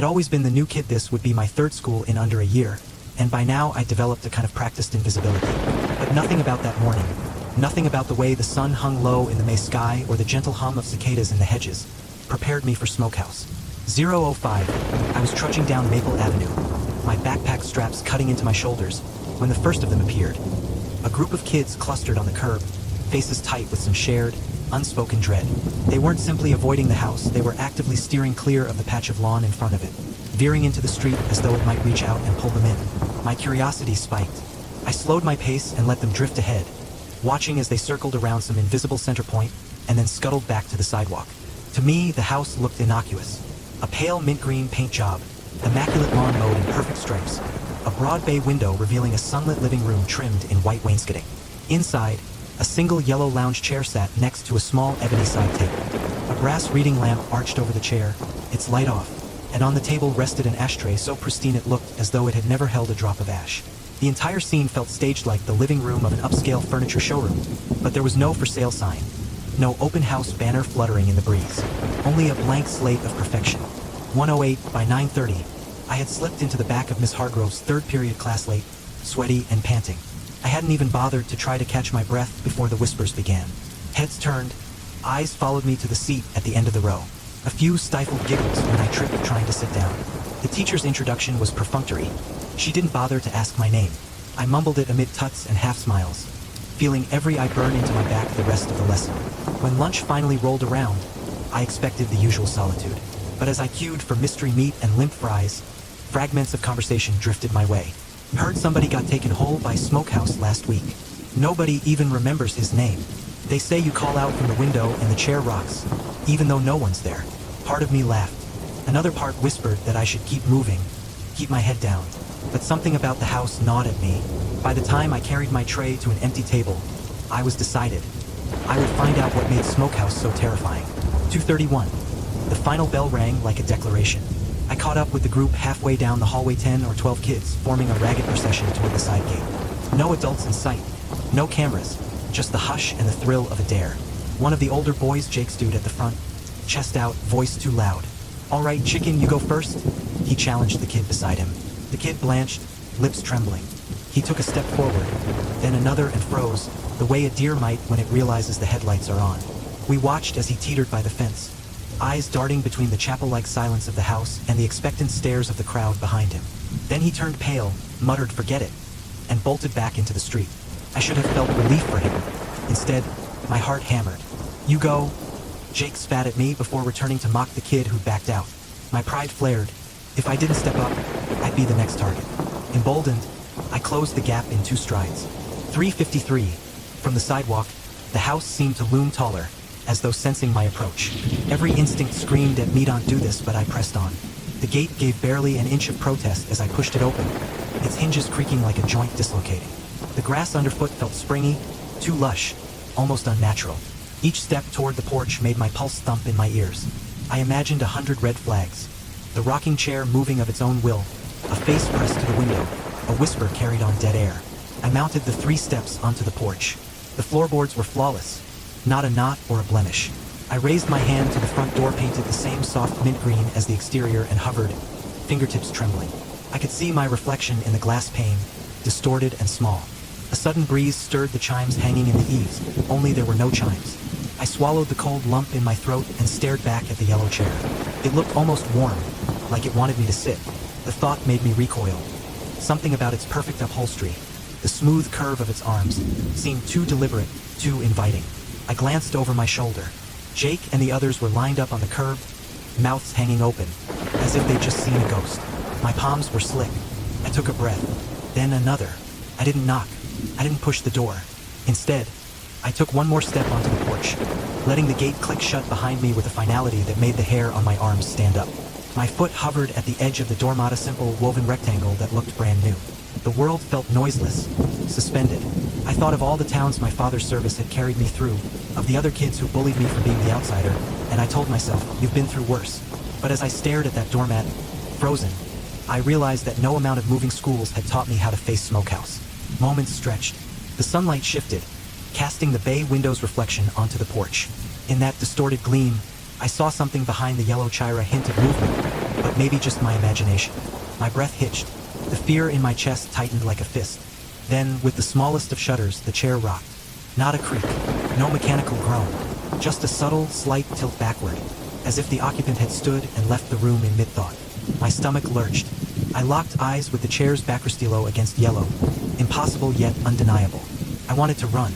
I'd always been the new kid. This would be my third school in under a year, and by now I'd developed a kind of practiced invisibility. But nothing about that morning, nothing about the way the sun hung low in the May sky or the gentle hum of cicadas in the hedges, prepared me for Smokehouse. 0:05, I was trudging down Maple Avenue, my backpack straps cutting into my shoulders, when the first of them appeared. A group of kids clustered on the curb, faces tight with some shared, unspoken dread. They weren't simply avoiding the house, they were actively steering clear of the patch of lawn in front of it, veering into the street as though it might reach out and pull them in. My curiosity spiked. I slowed my pace and let them drift ahead, watching as they circled around some invisible center point and then scuttled back to the sidewalk. To me, the house looked innocuous. A pale mint green paint job, immaculate lawn mowed in perfect stripes, a broad bay window revealing a sunlit living room trimmed in white wainscoting. Inside, a single yellow lounge chair sat next to a small ebony side table. A brass reading lamp arched over the chair, its light off, and on the table rested an ashtray so pristine it looked as though it had never held a drop of ash. The entire scene felt staged like the living room of an upscale furniture showroom, but there was no for sale sign, no open house banner fluttering in the breeze, only a blank slate of perfection. 1:08 by 9:30, I had slipped into the back of Miss Hargrove's third period class late, sweaty and panting. I hadn't even bothered to try to catch my breath before the whispers began. Heads turned, eyes followed me to the seat at the end of the row. A few stifled giggles when I tripped trying to sit down. The teacher's introduction was perfunctory. She didn't bother to ask my name. I mumbled it amid tuts and half-smiles, feeling every eye burn into my back the rest of the lesson. When lunch finally rolled around, I expected the usual solitude. But as I queued for mystery meat and limp fries, fragments of conversation drifted my way. Heard somebody got taken whole by SmokeHouse last week. Nobody even remembers his name. They say you call out from the window and the chair rocks, even though no one's there. Part of me laughed. Another part whispered that I should keep moving, keep my head down. But something about the house gnawed at me. By the time I carried my tray to an empty table, I was decided. I would find out what made SmokeHouse so terrifying. 2:31. The final bell rang like a declaration. I caught up with the group halfway down the hallway. 10 or 12 kids forming a ragged procession toward the side gate. No adults in sight, no cameras, just the hush and the thrill of a dare. One of the older boys, Jake, stood at the front, chest out, voice too loud. "All right, chicken, you go first," he challenged the kid beside him. The kid blanched, lips trembling. He took a step forward, then another and froze, the way a deer might when it realizes the headlights are on. We watched as he teetered by the fence, eyes darting between the chapel-like silence of the house and the expectant stares of the crowd behind him. Then he turned pale, muttered "forget it," and bolted back into the street. I should have felt relief for him. Instead, my heart hammered. "You go." Jake spat at me before returning to mock the kid who'd backed out. My pride flared. If I didn't step up, I'd be the next target. Emboldened, I closed the gap in 2 strides. 3:53. From the sidewalk, the house seemed to loom taller, as though sensing my approach. Every instinct screamed at me don't do this, but I pressed on. The gate gave barely an inch of protest as I pushed it open, its hinges creaking like a joint dislocating. The grass underfoot felt springy, too lush, almost unnatural. Each step toward the porch made my pulse thump in my ears. I imagined 100 red flags, the rocking chair moving of its own will, a face pressed to the window, a whisper carried on dead air. I mounted the 3 steps onto the porch. The floorboards were flawless, not a knot or a blemish. I raised my hand to the front door, painted the same soft mint green as the exterior, and hovered, fingertips trembling. I could see my reflection in the glass pane, distorted and small. A sudden breeze stirred the chimes hanging in the eaves, only there were no chimes. I swallowed the cold lump in my throat and stared back at the yellow chair. It looked almost warm, like it wanted me to sit. The thought made me recoil. Something about its perfect upholstery, the smooth curve of its arms, seemed too deliberate, too inviting. I glanced over my shoulder. Jake and the others were lined up on the curb, mouths hanging open, as if they'd just seen a ghost. My palms were slick. I took a breath, then another. I didn't knock. I didn't push the door. Instead, I took one more step onto the porch, letting the gate click shut behind me with a finality that made the hair on my arms stand up. My foot hovered at the edge of the doormat, a simple woven rectangle that looked brand new. The world felt noiseless, suspended. I thought of all the towns my father's service had carried me through, of the other kids who bullied me for being the outsider, and I told myself, you've been through worse. But as I stared at that doormat, frozen, I realized that no amount of moving schools had taught me how to face SmokeHouse. Moments stretched. The sunlight shifted, casting the bay window's reflection onto the porch. In that distorted gleam, I saw something behind the yellow chair, a hint of movement, but maybe just my imagination. My breath hitched. The fear in my chest tightened like a fist. Then, with the smallest of shudders, the chair rocked. Not a creak, no mechanical groan, just a subtle, slight tilt backward, as if the occupant had stood and left the room in mid-thought. My stomach lurched. I locked eyes with the chair's backrestilo against yellow. Impossible yet undeniable. I wanted to run.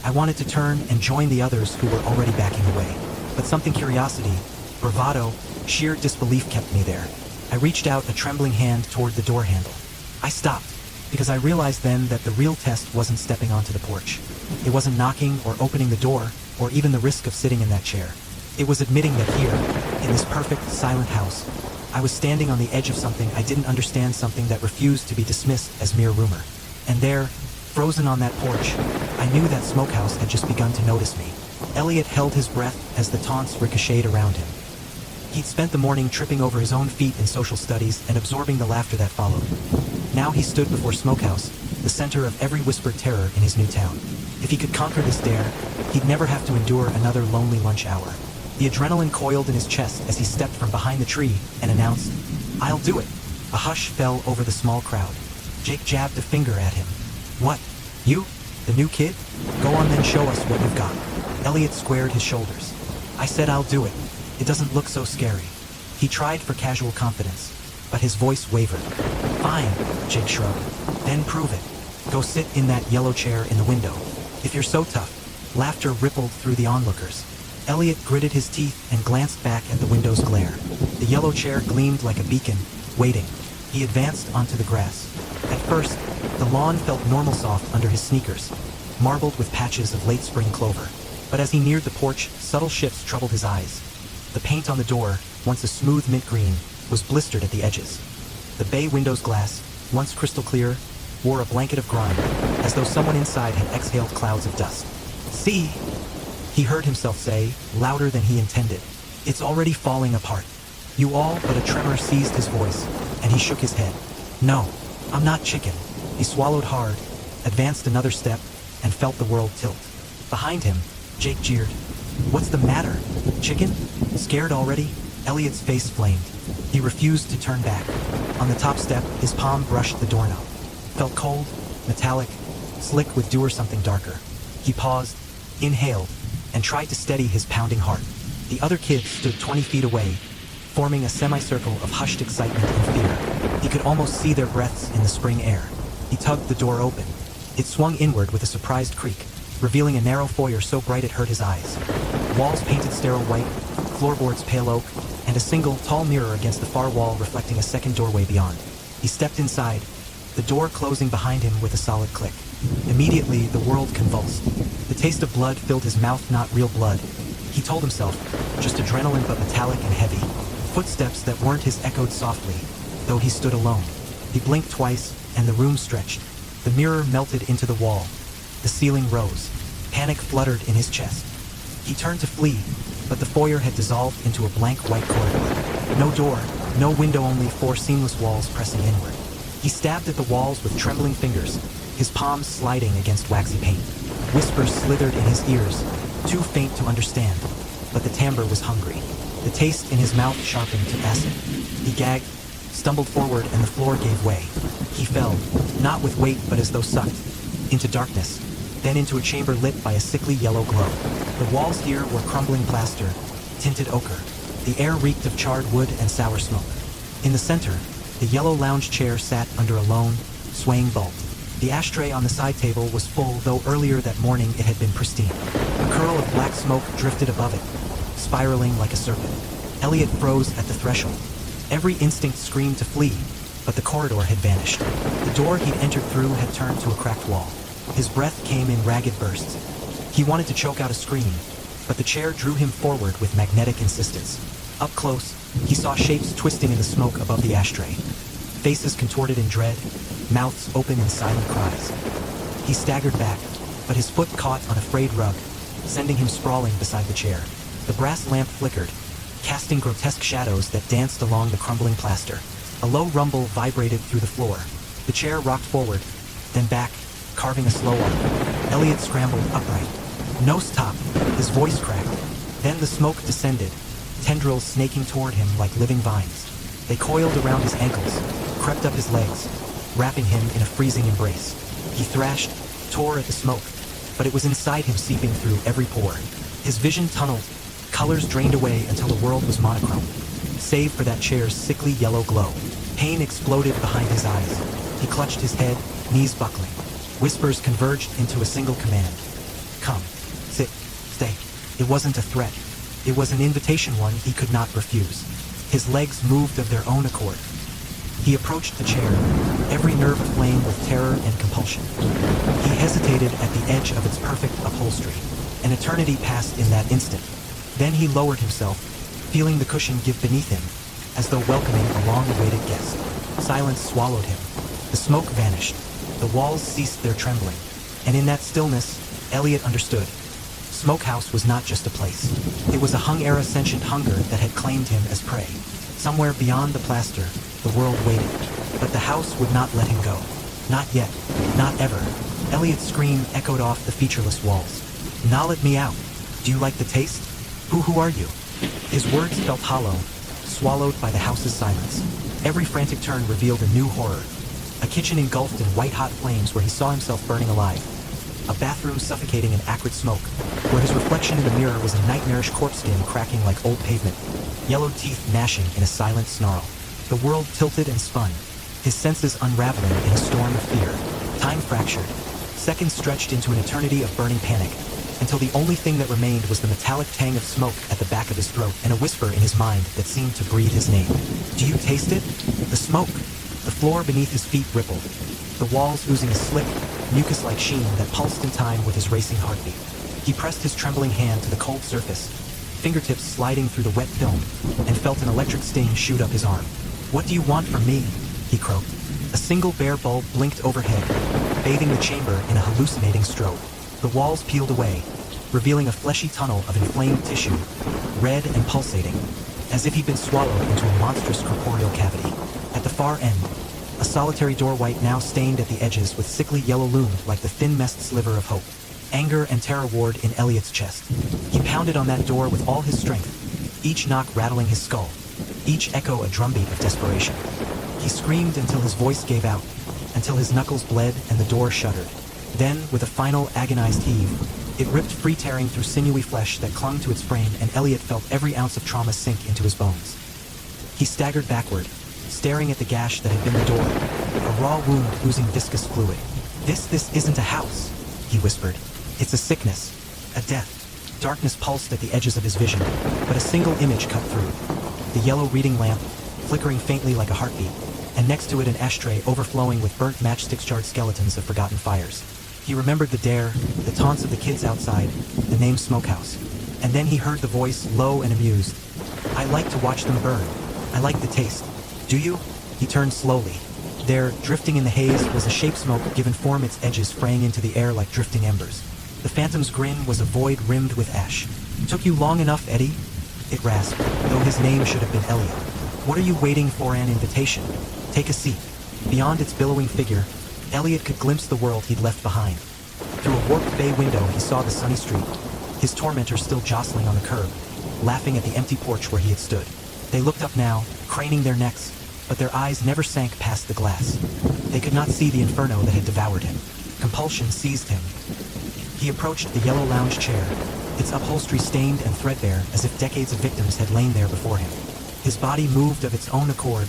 I wanted to turn and join the others who were already backing away. But something curiosity, bravado, sheer disbelief kept me there. I reached out a trembling hand toward the door handle. I stopped, because I realized then that the real test wasn't stepping onto the porch. It wasn't knocking or opening the door, or even the risk of sitting in that chair. It was admitting that here, in this perfect, silent house, I was standing on the edge of something I didn't understand, something that refused to be dismissed as mere rumor. And there, frozen on that porch, I knew that Smokehouse had just begun to notice me. Elliot held his breath as the taunts ricocheted around him. He'd spent the morning tripping over his own feet in social studies and absorbing the laughter that followed. Now he stood before Smokehouse, the center of every whispered terror in his new town. If he could conquer this dare, he'd never have to endure another lonely lunch hour. The adrenaline coiled in his chest as he stepped from behind the tree and announced, "I'll do it." A hush fell over the small crowd. Jake jabbed a finger at him. "What? You? The new kid? Go on then, show us what you've got." Elliot squared his shoulders. "I said I'll do it. It doesn't look so scary." He tried for casual confidence, but his voice wavered. "Fine," Jake shrugged. "Then prove it. Go sit in that yellow chair in the window. If you're so tough." Laughter rippled through the onlookers. Elliot gritted his teeth and glanced back at the window's glare. The yellow chair gleamed like a beacon, waiting. He advanced onto the grass. At first, the lawn felt normal soft under his sneakers, marbled with patches of late spring clover. But as he neared the porch, subtle shifts troubled his eyes. The paint on the door, once a smooth mint green, was blistered at the edges. The bay window's glass, once crystal clear, wore a blanket of grime, as though someone inside had exhaled clouds of dust. "See?" he heard himself say, louder than he intended. "It's already falling apart." You all but a tremor seized his voice, and he shook his head. "No, I'm not chicken." He swallowed hard, advanced another step, and felt the world tilt. Behind him, Jake jeered. "What's the matter? Chicken? Scared already?" Elliot's face flamed. He refused to turn back. On the top step, his palm brushed the doorknob. Felt cold, metallic, slick with dew or something darker. He paused, inhaled, and tried to steady his pounding heart. The other kids stood 20 feet away, forming a semicircle of hushed excitement and fear. He could almost see their breaths in the spring air. He tugged the door open. It swung inward with a surprised creak, revealing a narrow foyer so bright it hurt his eyes. Walls painted sterile white, floorboards pale oak, and a single, tall mirror against the far wall reflecting a second doorway beyond. He stepped inside, the door closing behind him with a solid click. Immediately, the world convulsed. The taste of blood filled his mouth, not real blood. He told himself, just adrenaline but metallic and heavy. Footsteps that weren't his echoed softly, though he stood alone. He blinked twice, and the room stretched. The mirror melted into the wall. The ceiling rose. Panic fluttered in his chest. He turned to flee, but the foyer had dissolved into a blank white corridor. No door, no window, only four seamless walls pressing inward. He stabbed at the walls with trembling fingers, his palms sliding against waxy paint. Whispers slithered in his ears, too faint to understand, but the timbre was hungry. The taste in his mouth sharpened to acid. He gagged, stumbled forward, and the floor gave way. He fell, not with weight but as though sucked, into darkness, then into a chamber lit by a sickly yellow glow. The walls here were crumbling plaster, tinted ochre. The air reeked of charred wood and sour smoke. In the center, the yellow lounge chair sat under a lone, swaying bulb. The ashtray on the side table was full, though earlier that morning it had been pristine. A curl of black smoke drifted above it, spiraling like a serpent. Elliot froze at the threshold. Every instinct screamed to flee, but the corridor had vanished. The door he'd entered through had turned to a cracked wall. His breath came in ragged bursts. He wanted to choke out a scream, but the chair drew him forward with magnetic insistence. Up close, he saw shapes twisting in the smoke above the ashtray. Faces contorted in dread, mouths open in silent cries. He staggered back, but his foot caught on a frayed rug, sending him sprawling beside the chair. The brass lamp flickered, casting grotesque shadows that danced along the crumbling plaster. A low rumble vibrated through the floor. The chair rocked forward, then back, carving a slow arc. Elliot scrambled upright. "No stop!" His voice cracked. Then the smoke descended, tendrils snaking toward him like living vines. They coiled around his ankles, crept up his legs, wrapping him in a freezing embrace. He thrashed, tore at the smoke, but it was inside him seeping through every pore. His vision tunneled, colors drained away until the world was monochrome, save for that chair's sickly yellow glow. Pain exploded behind his eyes. He clutched his head, knees buckling. Whispers converged into a single command. Come, sit, stay. It wasn't a threat. It was an invitation, one he could not refuse. His legs moved of their own accord. He approached the chair, every nerve aflame with terror and compulsion. He hesitated at the edge of its perfect upholstery. An eternity passed in that instant. Then he lowered himself, feeling the cushion give beneath him, as though welcoming a long-awaited guest. Silence swallowed him. The smoke vanished. The walls ceased their trembling. And in that stillness, Elliot understood. Smokehouse was not just a place. It was a hung-era sentient hunger that had claimed him as prey. Somewhere beyond the plaster, the world waited. But the house would not let him go. Not yet. Not ever. Elliot's scream echoed off the featureless walls. Knowledge me out. Do you like the taste? Who are you? His words felt hollow, swallowed by the house's silence. Every frantic turn revealed a new horror. A kitchen engulfed in white-hot flames where he saw himself burning alive. A bathroom suffocating in acrid smoke, where his reflection in the mirror was a nightmarish corpse skin cracking like old pavement. Yellowed teeth gnashing in a silent snarl. The world tilted and spun, his senses unraveling in a storm of fear. Time fractured. Seconds stretched into an eternity of burning panic, until the only thing that remained was the metallic tang of smoke at the back of his throat and a whisper in his mind that seemed to breathe his name. Do you taste it? The smoke. The floor beneath his feet rippled, the walls oozing a slick, mucus-like sheen that pulsed in time with his racing heartbeat. He pressed his trembling hand to the cold surface, fingertips sliding through the wet film, and felt an electric sting shoot up his arm. What do you want from me? He croaked. A single bare bulb blinked overhead, bathing the chamber in a hallucinating strobe. The walls peeled away, revealing a fleshy tunnel of inflamed tissue, red and pulsating, as if he'd been swallowed into a monstrous corporeal cavity. At the far end, a solitary door white now stained at the edges with sickly yellow loomed like the thin-messed sliver of hope. Anger and terror warred in Elliot's chest. He pounded on that door with all his strength, each knock rattling his skull, each echo a drumbeat of desperation. He screamed until his voice gave out, until his knuckles bled and the door shuddered. Then, with a final agonized heave, it ripped free, tearing through sinewy flesh that clung to its frame, and Elliot felt every ounce of trauma sink into his bones. He staggered backward, staring at the gash that had been the door, a raw wound oozing viscous fluid. This isn't a house, he whispered. It's a sickness, a death. Darkness pulsed at the edges of his vision, but a single image cut through. The yellow reading lamp, flickering faintly like a heartbeat, and next to it an ashtray overflowing with burnt matchstick-charred skeletons of forgotten fires. He remembered the dare, the taunts of the kids outside, the name Smokehouse. And then he heard the voice, low and amused. I like to watch them burn. I like the taste. Do you? He turned slowly. There, drifting in the haze, was a shape smoke given form, its edges fraying into the air like drifting embers. The phantom's grin was a void rimmed with ash. Took you long enough, Eddie? It rasped, though his name should have been Elliot. What are you waiting for? An invitation? Take a seat. Beyond its billowing figure, Elliot could glimpse the world he'd left behind. Through a warped bay window, he saw the sunny street, his tormentor still jostling on the curb, laughing at the empty porch where he had stood. They looked up now, craning their necks, but their eyes never sank past the glass. They could not see the inferno that had devoured him. Compulsion seized him. He approached the yellow lounge chair, its upholstery stained and threadbare as if decades of victims had lain there before him. His body moved of its own accord,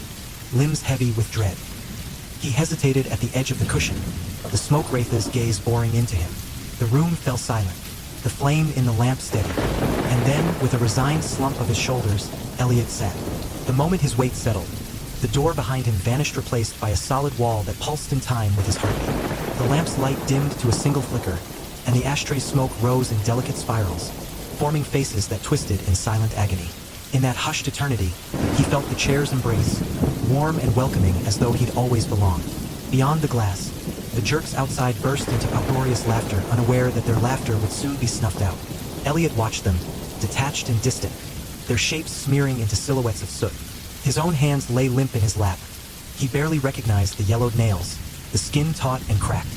limbs heavy with dread. He hesitated at the edge of the cushion, the smoke wraith's gaze boring into him. The room fell silent, the flame in the lamp steady. And then, with a resigned slump of his shoulders, Elliot sat. The moment his weight settled, the door behind him vanished, replaced by a solid wall that pulsed in time with his heartbeat. The lamp's light dimmed to a single flicker, and the ashtray's smoke rose in delicate spirals, forming faces that twisted in silent agony. In that hushed eternity, he felt the chair's embrace, warm and welcoming as though he'd always belonged. Beyond the glass, the jerks outside burst into uproarious laughter, unaware that their laughter would soon be snuffed out. Elliot watched them, detached and distant, their shapes smearing into silhouettes of soot. His own hands lay limp in his lap. He barely recognized the yellowed nails, the skin taut and cracked.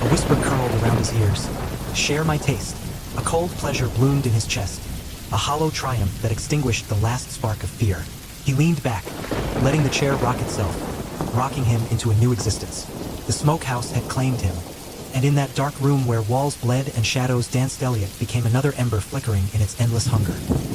A whisper curled around his ears. Share my taste. A cold pleasure bloomed in his chest, a hollow triumph that extinguished the last spark of fear. He leaned back, letting the chair rock itself, rocking him into a new existence. The smokehouse had claimed him, and in that dark room where walls bled and shadows danced, Elliot became another ember flickering in its endless hunger.